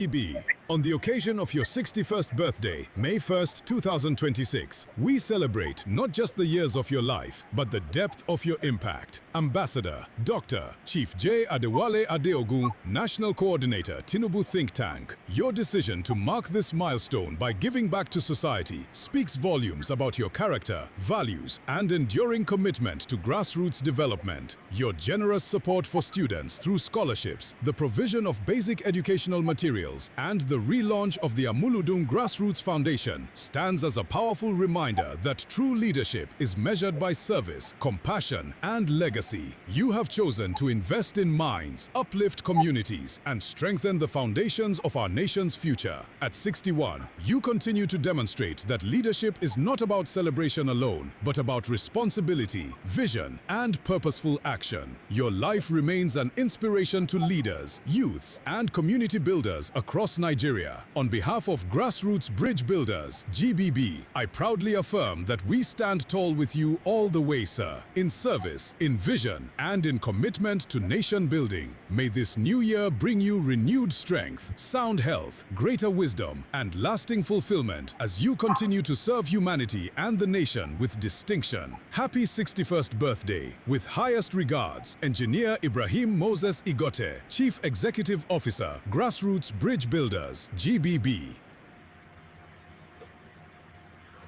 Gbb, on the occasion of your 61st birthday, May 1st, 2026, we celebrate not just the years of your life, but the depth of your impact. Ambassador, Dr. Chief J. Adewale Adeogun, National Coordinator, Tinubu Think Tank. Your decision to mark this milestone by giving back to society speaks volumes about your character, values, and enduring commitment to grassroots development. Your generous support for students through scholarships, the provision of basic educational materials, and the relaunch of the Amuludun Grassroots Foundation stands as a powerful reminder that true leadership is measured by service, compassion, and legacy. You have chosen to invest in minds, uplift communities, and strengthen the foundations of our nation's future. At 61, you continue to demonstrate that leadership is not about celebration alone, but about responsibility, vision, and purposeful action. Your life remains an inspiration to leaders, youths, and community builders across Nigeria. On behalf of Grassroots Bridge Builders, GBB, I proudly affirm that we stand tall with you all the way, sir, in service, in vision, and in commitment to nation building. May this new year bring you renewed strength, sound health, greater wisdom, and lasting fulfillment as you continue to serve humanity and the nation with distinction. Happy 61st birthday. With highest regards, Engineer Ibrahim Moses Igote, Chief Executive Officer, Grassroots Bridge Builders, GBB.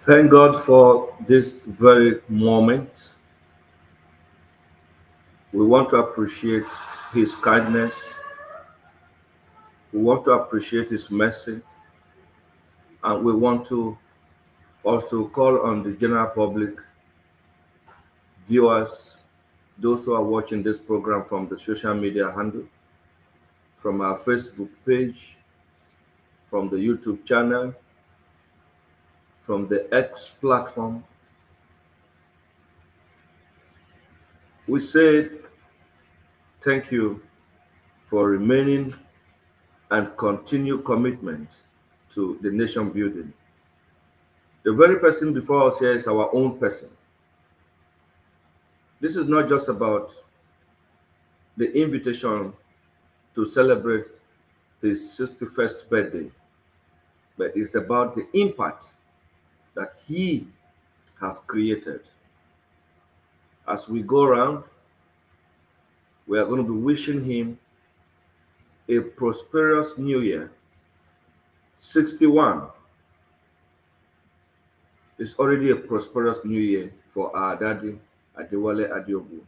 Thank God for this very moment. We want to appreciate His kindness. We want to appreciate His mercy. And we want to also call on the general public, viewers, those who are watching this program from the social media handle, from our Facebook page, from the YouTube channel, from the X platform. We say thank you for remaining and continue commitment to the nation building. The very person before us here is our own person. This is not just about the invitation to celebrate his 61st birthday, but it's about the impact that he has created. As we go around, we are going to be wishing him a prosperous new year. 61 is already a prosperous new year for our daddy, Adewale Adeogun.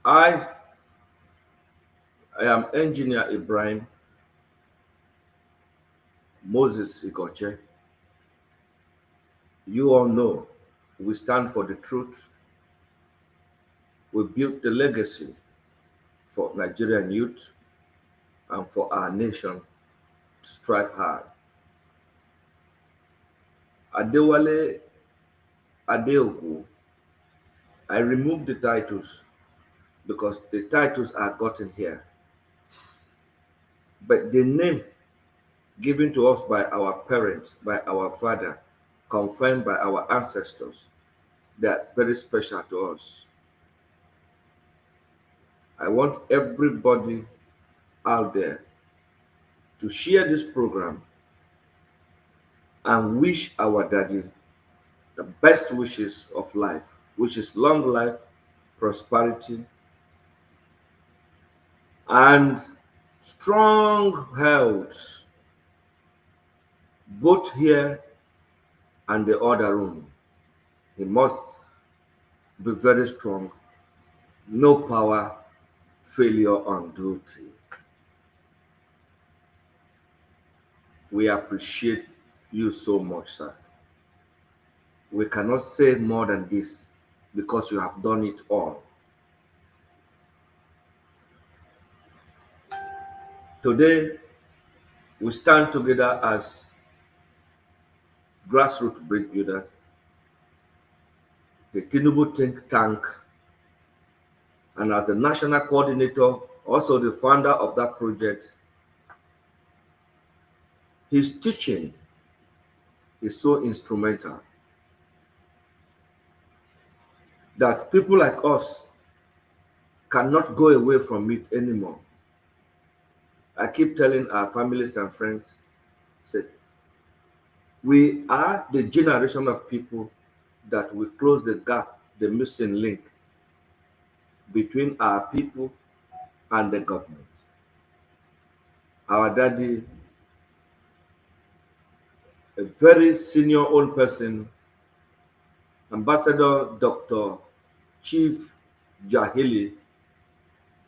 I am Engineer Ibrahim Moses Igoche. You all know we stand for the truth. We built the legacy for Nigerian youth and for our nation to strive hard. Adewale Adeogun, I removed the titles because the titles are gotten here. But the name given to us by our parents, by our father, confirmed by our ancestors, they are very special to us. I want everybody out there to share this program and wish our daddy the best wishes of life, which is long life, prosperity, and strong health, both here and the other room. He must be very strong. No power, failure on duty. We appreciate you so much, sir. We cannot say more than this because you have done it all. Today, we stand together as grassroots bridge builders, the Tinubu Think Tank, and as the national coordinator, also the founder of that project. His teaching is so instrumental that people like us cannot go away from it anymore. I keep telling our families and friends, said, we are the generation of people that will close the gap, the missing link between our people and the government. Our daddy, a very senior old person, Ambassador Dr. Chief Jahili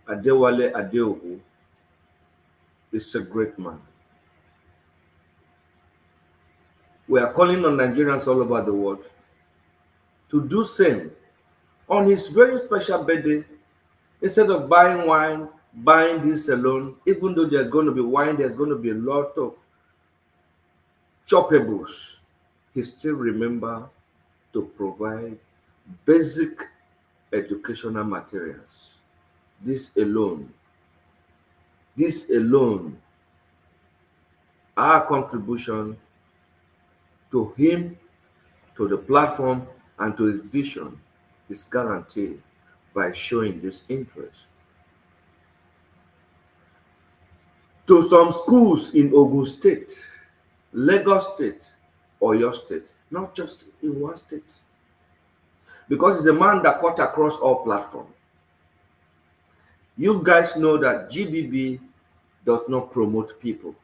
Adewale Adeogu, is a great man. We are calling on Nigerians all over the world to do same on his very special birthday. Instead of buying wine, buying this alone, even though there's going to be wine, there's going to be a lot of choppables, he still remember to provide basic educational materials. This alone, our contribution to him, to the platform, and to his vision is guaranteed by showing this interest. To some schools in Ogun State, Lagos State, or your state, not just in one state. Because he's a man that cut across all platforms. You guys know that GBB does not promote people.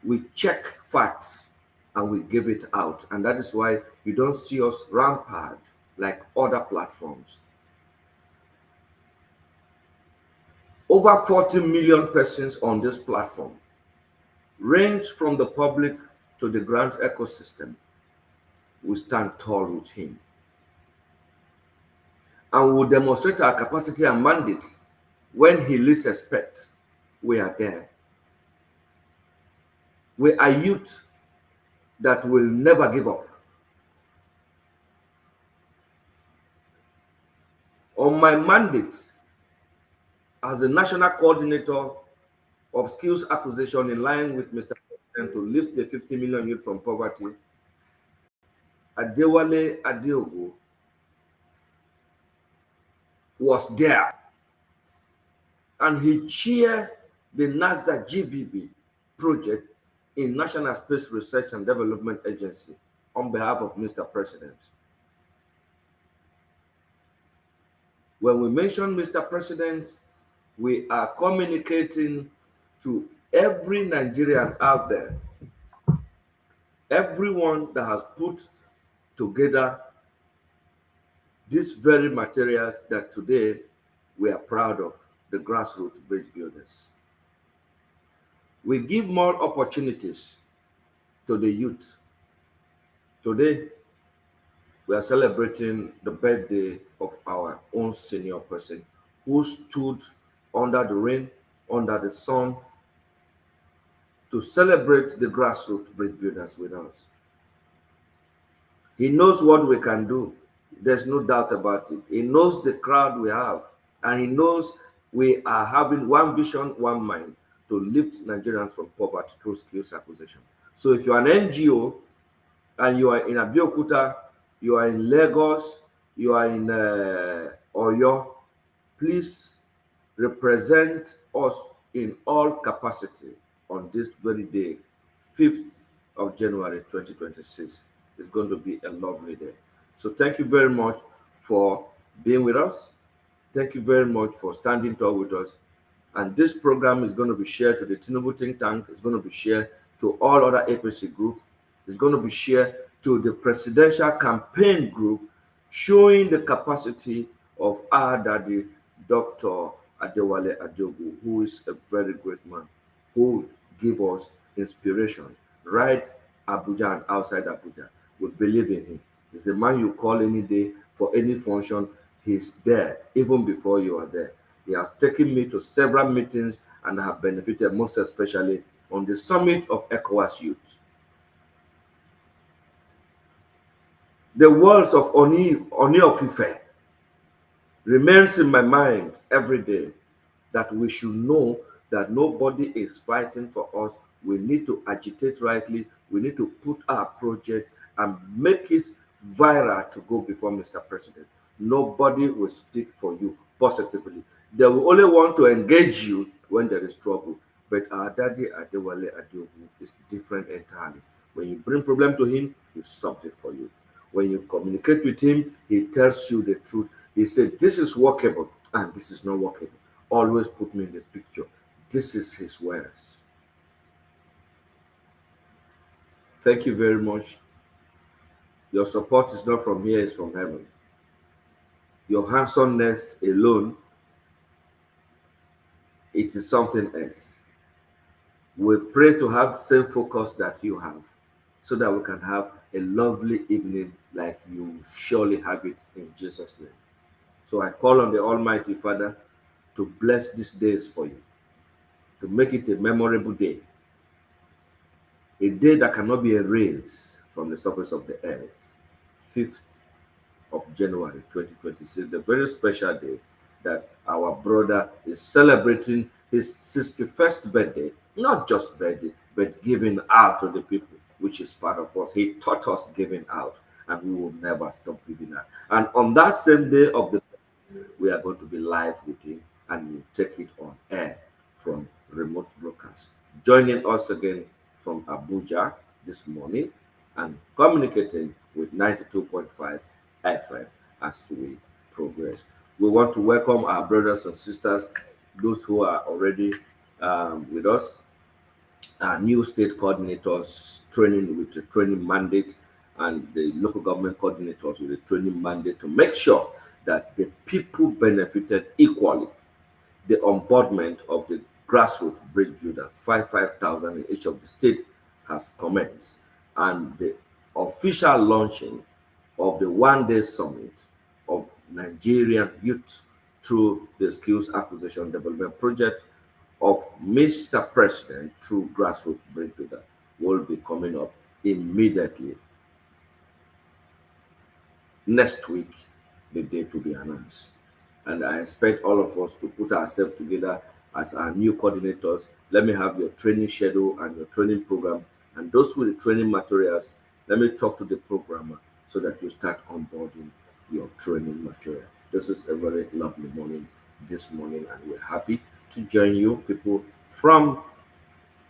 We check facts and we give it out. And that is why you don't see us rampant like other platforms. Over 40 million persons on this platform, range from the public to the grant ecosystem. We stand tall with him. And we will demonstrate our capacity and mandate when he least expects. We are there. We are youth that will never give up. On my mandate as the national coordinator of skills acquisition in line with Mr. President to lift the 50 million youth from poverty, Adewale Adeogu was there, and he chaired the NASDAQ GBB project in National Space Research and Development Agency on behalf of Mr. President. When we mention Mr. President, we are communicating to every Nigerian out there, everyone that has put together these very materials that today we are proud of, the grassroots bridge builders. We give more opportunities to the youth. Today, we are celebrating the birthday of our own senior person who stood under the rain, under the sun, to celebrate the grassroots bridge builders with us. He knows what we can do. There's no doubt about it. He knows the crowd we have, and he knows we are having one vision, one mind to lift Nigerians from poverty through skills acquisition. So if you're an NGO and you are in Abeokuta, you are in Lagos, you are in Oyo, please represent us in all capacity on this very day, 5th of January 2026. It's going to be a lovely day. So thank you very much for being with us. Thank you very much for standing tall with us. And this program is going to be shared to the Tinubu think tank. It's going to be shared to all other APC groups. It's going to be shared to the presidential campaign group, showing the capacity of our daddy, Dr. Adewale Adeogu, who is a very great man, who give us inspiration right Abuja and outside Abuja. We believe in him. He's the man you call any day for any function. He's there even before you are there. He has taken me to several meetings and I have benefited most especially on the summit of ECOWAS Youth. The words of Oni of Ife remains in my mind every day, that we should know that nobody is fighting for us. We need to agitate rightly. We need to put our project and make it viral to go before Mr. President. Nobody will speak for you positively. They will only want to engage you when there is trouble. But our daddy Adewale Adeogu is different entirely. When you bring problem to him, he solves it for you. When you communicate with him, he tells you the truth. He said, this is workable and this is not workable. Always put me in this picture. This is his words. Thank you very much. Your support is not from here, it's from heaven. Your handsomeness alone, it is something else. We pray to have the same focus that you have so that we can have a lovely evening like you surely have it in Jesus' name. So I call on the Almighty Father to bless these days for you, to make it a memorable day, a day that cannot be erased from the surface of the earth. 5th of January 2026, the very special day that our brother is celebrating his 61st birthday, not just birthday, but giving out to the people, which is part of us. He taught us giving out, and we will never stop giving out. And on that same day of the we are going to be live with him, and we'll take it on air from remote broadcast. Joining us again from Abuja this morning and communicating with 92.5 FM as we progress. We want to welcome our brothers and sisters, those who are already with us, our new state coordinators training with the training mandate, and the local government coordinators with the training mandate to make sure that the people benefited equally. The onboardment of the grassroots bridge builders, 5,000 in each of the states, has commenced, and the official launching of the one-day summit of Nigerian youth through the Skills Acquisition Development Project of Mr. President through grassroots bridge builder will be coming up immediately. Next week, the date will be announced. And I expect all of us to put ourselves together as our new coordinators. Let me have your training schedule and your training program. And those with the training materials, let me talk to the programmer so that you start onboarding your training material. This is a very lovely morning this morning, and we're happy to join you people from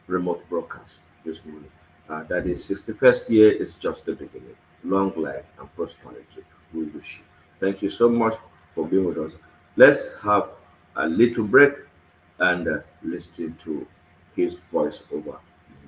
remote broadcast this morning. That is 61st year is just the beginning. Long life and prosperity we wish you. Thank you so much for being with us. Let's have a little break and listen to his voice over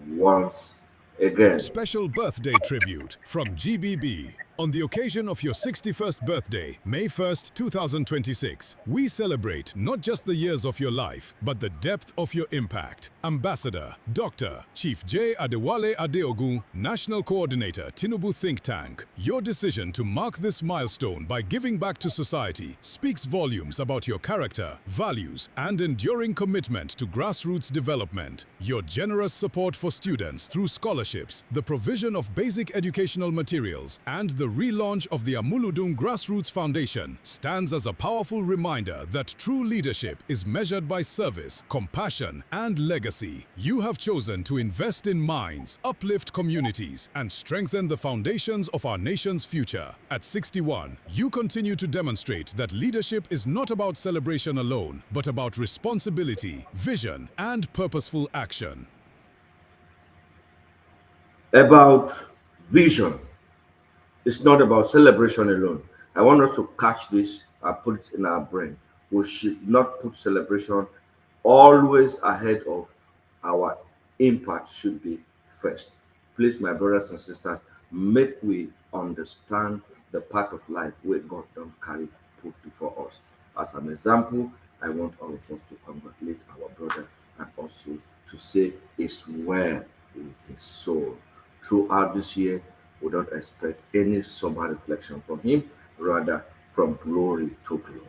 once again. Special birthday tribute from GBB. On the occasion of your 61st birthday, May 1st, 2026, we celebrate not just the years of your life, but the depth of your impact. Ambassador, Dr. Chief J. Adewale Adeogun, National Coordinator, Tinubu Think Tank. Your decision to mark this milestone by giving back to society speaks volumes about your character, values, and enduring commitment to grassroots development. Your generous support for students through scholarships, the provision of basic educational materials, and the relaunch of the Amuludun Grassroots Foundation stands as a powerful reminder that true leadership is measured by service, compassion, and legacy. You have chosen to invest in minds, uplift communities, and strengthen the foundations of our nation's future. At 61, you continue to demonstrate that leadership is not about celebration alone, but about responsibility, vision, and purposeful action. About vision. It's not about celebration alone. I want us to catch this and put it in our brain. We should not put celebration always ahead of our impact should be first. Please, my brothers and sisters, make we understand the part of life where God don't carry put before us. As an example, I want all of us to congratulate our brother and also to say it's well with his soul. Throughout this year, we don't expect any sober reflection from him, rather from glory to glory.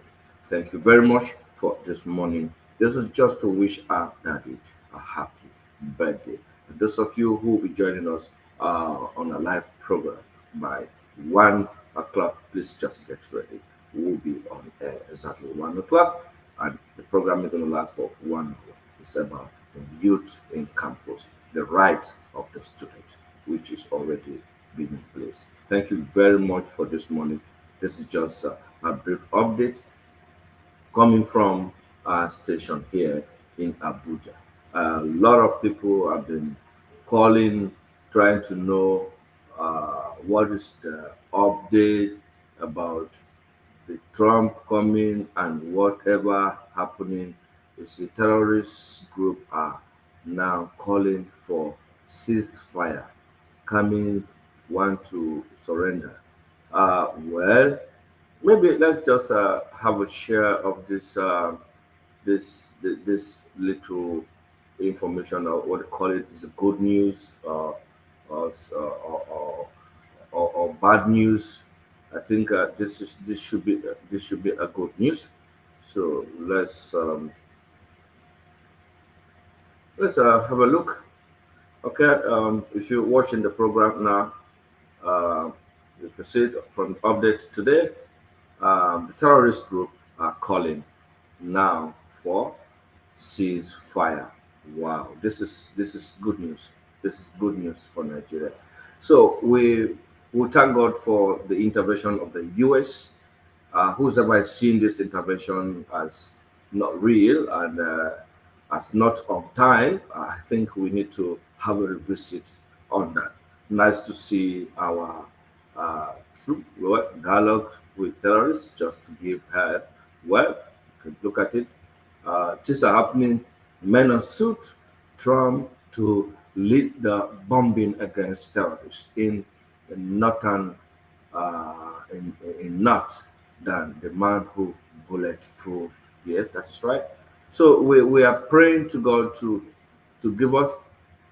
Thank you very much for this morning. This is just to wish our daddy a happy birthday. And those of you who will be joining us on a live program by 1 o'clock, please just get ready. We'll be on air exactly 1 o'clock, and the program is going to last for 1 hour. It's about the youth in campus, the right of the student, which is already been in place. Thank you very much for this morning. This is just a brief update coming from our station here in Abuja. A lot of people have been calling, trying to know what is the update about the Trump coming and whatever happening. Is the terrorist group are now calling for ceasefire, coming want to surrender. Well, maybe let's just have a share of this little information, or what they call it, is good news, or, or bad news. I think this should be a good news. So let's have a look. Okay, if you're watching the program now, uh, you can see it from updates today. The terrorist group are calling now for ceasefire. Wow, this is good news. This is good news for Nigeria. So we thank God for the intervention of the U.S. Who's ever seen this intervention as not real and as not on time, I think we need to have a revisit on that. Nice to see our troop dialogue with terrorists, just to give her, well, you can look at it. Things are happening. Men on suit, Trump to lead the bombing against terrorists in northern not than the man who bulletproof. Yes, that's right. So we are praying to God to give us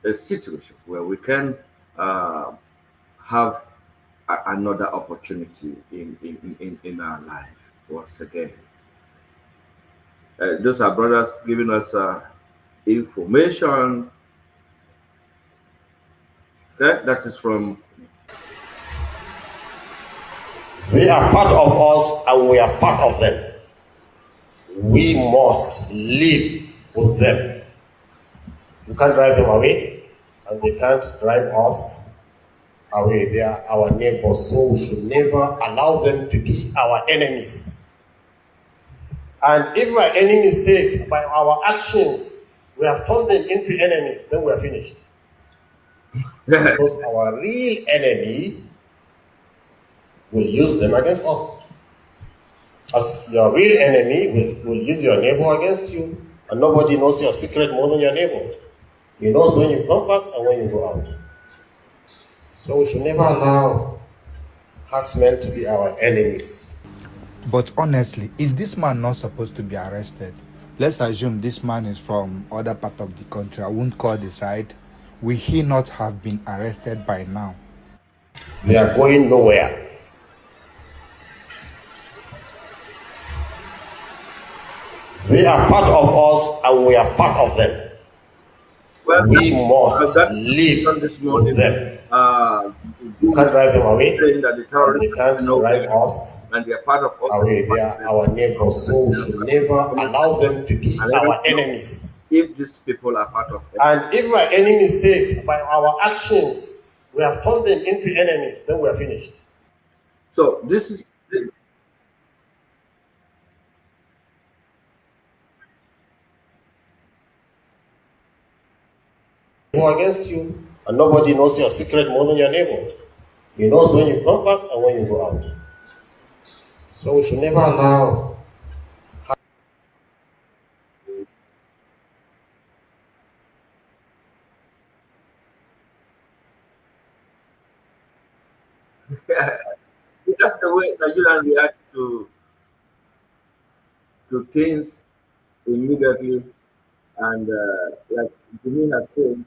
a situation where we can uh, have another opportunity in our life once again. Those are brothers giving us information. Okay, that is from. They are part of us and we are part of them. We must live with them. You can't drive them away and they can't drive us away. They are our neighbors, so we should never allow them to be our enemies. And if our enemy states by our actions we have turned them into enemies, then we are finished. Because our real enemy will use them against us. As your real enemy will use your neighbor against you, and nobody knows your secret more than your neighbor. He knows when you come back and when you go out. So we should never allow herdsmen to be our enemies. But honestly, is this man not supposed to be arrested? Let's assume this man is from other part of the country. I won't call the side. Will he not have been arrested by now? They are going nowhere. They are part of us and we are part of them. Well, we must live this morning, with them. You can't drive them away. That the terrorists they can't drive us and they are part of us. Away. They are our neighbors, so we should never allow them to be our enemies. If these people are part of us. And if our enemy states by our actions we have turned them into enemies, then we are finished. So this is against you, and nobody knows your secret more than your neighbor. He knows when you come back and when you go out. So we should never allow. That's the way Nigerians react to things immediately, and like Jimmy has said,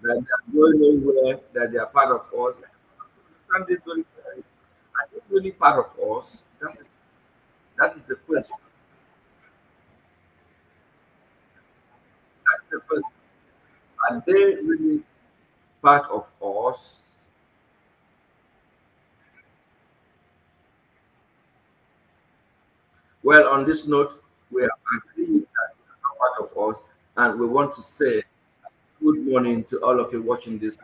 that they are going anywhere, that they are part of us. Are they really part of us? That is the question. That's the question. Are they really part of us? Well, on this note, we are agreed that they are part of us, and we want to say good morning to all of you watching this